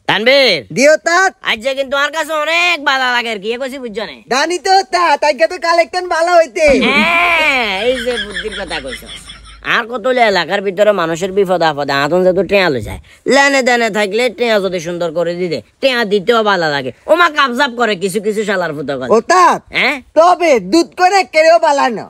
তানবীর দিও তাত আজ কিন্তু আমার কাছে অনেক ভালো লাগে আর কি কইছি বুঝছো না জানি তো তাত আজকে তো কালেকশন ভালো হইতে এই যে বুদ্ধির কথা কইছো আর কত এলাকার ভিতরে মানুষের বিপদ আপদে আতন যত টেয়া লই যায় লেনে দেনে থাকলে টেয়া যদি সুন্দর করে দিতে টেয়া দিতেও ভালো লাগে ওমা কাবজাব করে কিছু কিছু শালার ফুটো ও তাত তবে দুধ করে কেড়েও বালানো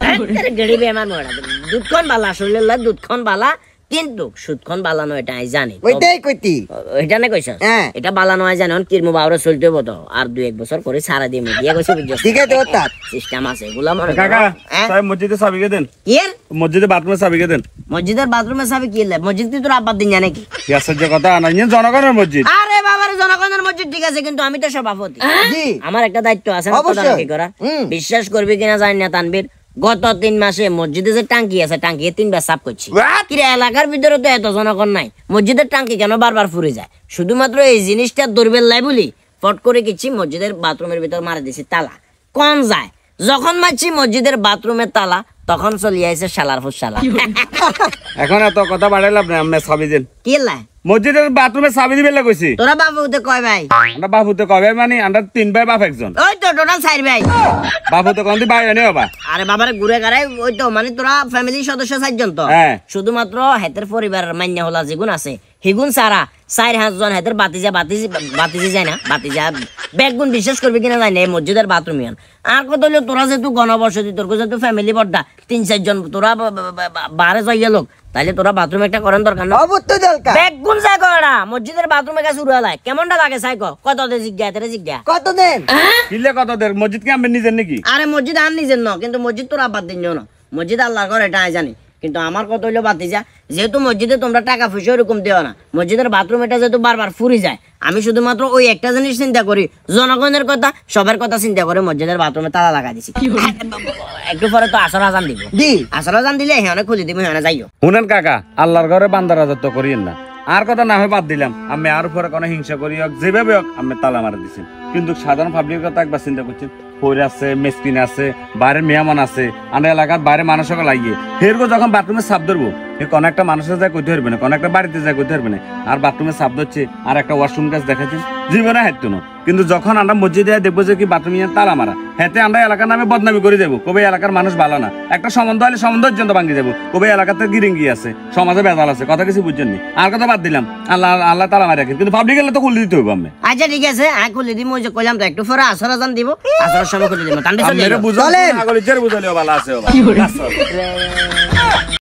গড়ি বেমান মোড়া দুধখন বালা আসলে দুধখন বালা কিন্তু সুদখন বালানো এটা আই জানি ওইটাই কইতি এটা না কইছস এটা বালানো আই জানি অন কিরমু বাউরে চলতে হবো তো আর 2-1 বছর করে সারা দিয়ে মিডিয়া কইছে বুঝছস ঠিক আছে ও তাত সিস্টেম আছে এগুলা মনে কাকা সাহেব মসজিদে চাবি কে দেন কি মসজিদে বাথরুমে চাবি কে দেন মসজিদের বাথরুমে চাবি কি লে মসজিদ তুই তোর আব্বার দিন জানে কি আশ্চর্য কথা না জনগণের মসজিদ আরে বাবার জনগণের মসজিদ ঠিক আছে কিন্তু আমি তো সভাপতি জি আমার একটা দায়িত্ব আছে না প্রধান কি করা বিশ্বাস করবি কিনা জানি না তানবীর গত 3 মাসে মসজিদে যে টাঙ্কি আছে টাঙ্কি 3বার সাফ করছি কি এলাকার ভিতরে তো এত জনগণ নাই মসজিদের টাঙ্কি কেন বারবার ফুরে যায় শুধুমাত্র এই জিনিসটা দুর্বল লাই বলি ফট করে গেছি মসজিদের বাথরুমের ভিতর মারা দিছি তালা কোন যায় যখন মারছি মসজিদের বাথরুমের তালা তখন চলে আইছে শালার ফুসালা এখন এত কথা বাড়াইলাম না আমরা চাবি দেন কি লাই মসজিদের বাথরুমে চাবি দিবে কইছি তোরা বাবুতে কয় ভাই আমরা বাবুতে কবে মানে আমরা 3 ভাই বাপ একজন ওই তো টোটাল 4 ভাই বাবুতে কোন দি ভাই এনে বাবা আরে বাবারে ঘুরে গাড়াই ওই তো মানে তোরা ফ্যামিলির সদস্য 4 জন তো শুধুমাত্র হেতের পরিবারের মান্য হলা যেগুন আছে হিগুন সারা 4-5 জন হেতের বাতিজি যায় না বাতিজা বেগুন বিশ্বাস করবি কিনা জানি না মসজিদের বাথরুমে আর কত হলো তোরা যেহেতু গণবসতি তোর যেহেতু ফ্যামিলি বড়টা 3-4 জন তোরা বারে যাইয়া লোক তাইলে তোরা বাথরুম একটা করার দরকার না অবশ্যই দরকার বেগুন যায় করা মসজিদের বাথরুমে কাছে উড়া যায় কেমনটা লাগে সাইক কত দে জিজ্ঞা তেরে জিজ্ঞা কত দেন কিলে কত দের মসজিদ কি আমরা নিজের নাকি আরে মসজিদ আর নিজের না কিন্তু মসজিদ তোরা বাদ দিন না মসজিদ আল্লাহর ঘর এটা জানি কিন্তু আমার কত হইলো বাতিজা যেহেতু মসজিদে তোমরা টাকা পয়সা এরকম দেও না মসজিদের বাথরুম এটা যেহেতু বারবার ফুরি যায় আমি শুধুমাত্র ওই একটা জিনিস চিন্তা করি জনগণের কথা সবার কথা চিন্তা করে মসজিদের বাথরুমে তালা লাগা দিছি একটু পরে তো আসর আজান দিব আসর আজান দিলে হ্যাঁ খুলে দিব হ্যাঁ যাইও শুনেন কাকা আল্লাহর ঘরে বান্দা রাজত্ব করিয়েন না আর কথা না হয় বাদ দিলাম আমি আর উপরে কোনো হিংসা করি হোক যেভাবে হোক আমি তালা মারা দিছি কিন্তু সাধারণ পাবলিকের কথা একবার চিন্তা করছেন ফোর আছে মেসকিন আছে বাইরে মেহমান আছে আমরা এলাকার বাইরে মানুষকে লাগিয়ে ফেরগো যখন বাথরুমে সাপ ধরবো কোন একটা মানুষের যায় করতে পারবে না কোন একটা বাড়িতে যায় করতে পারবে না আর বাথরুমে সাপ ধরছে আর একটা ওয়াশরুম গাছ দেখাচ্ছেন জীবনে হাঁটতো না কিন্তু যখন আমরা মসজিদে দেখবো যে কি বাথরুমে তালা মারা হেতে আমরা এলাকার নামে বদনামি করে যাবো কবে এলাকার মানুষ ভালো না একটা সম্বন্ধ হলে সম্বন্ধ পর্যন্ত ভাঙিয়ে যাবো কবে এলাকাতে গিরিঙ্গি আছে সমাজে বেজাল আছে কথা কিছু বুঝছেন নি আর কথা বাদ দিলাম আল্লাহ তালা মারা কিন্তু পাবলিক এলে তো খুলে দিতে হবে আমি আচ্ছা ঠিক আছে খুলে দিব ওই যে কইলাম তো একটু পরে আসর আজান দিব আসর সময় খুলে দিব বুঝালে ভালো আছে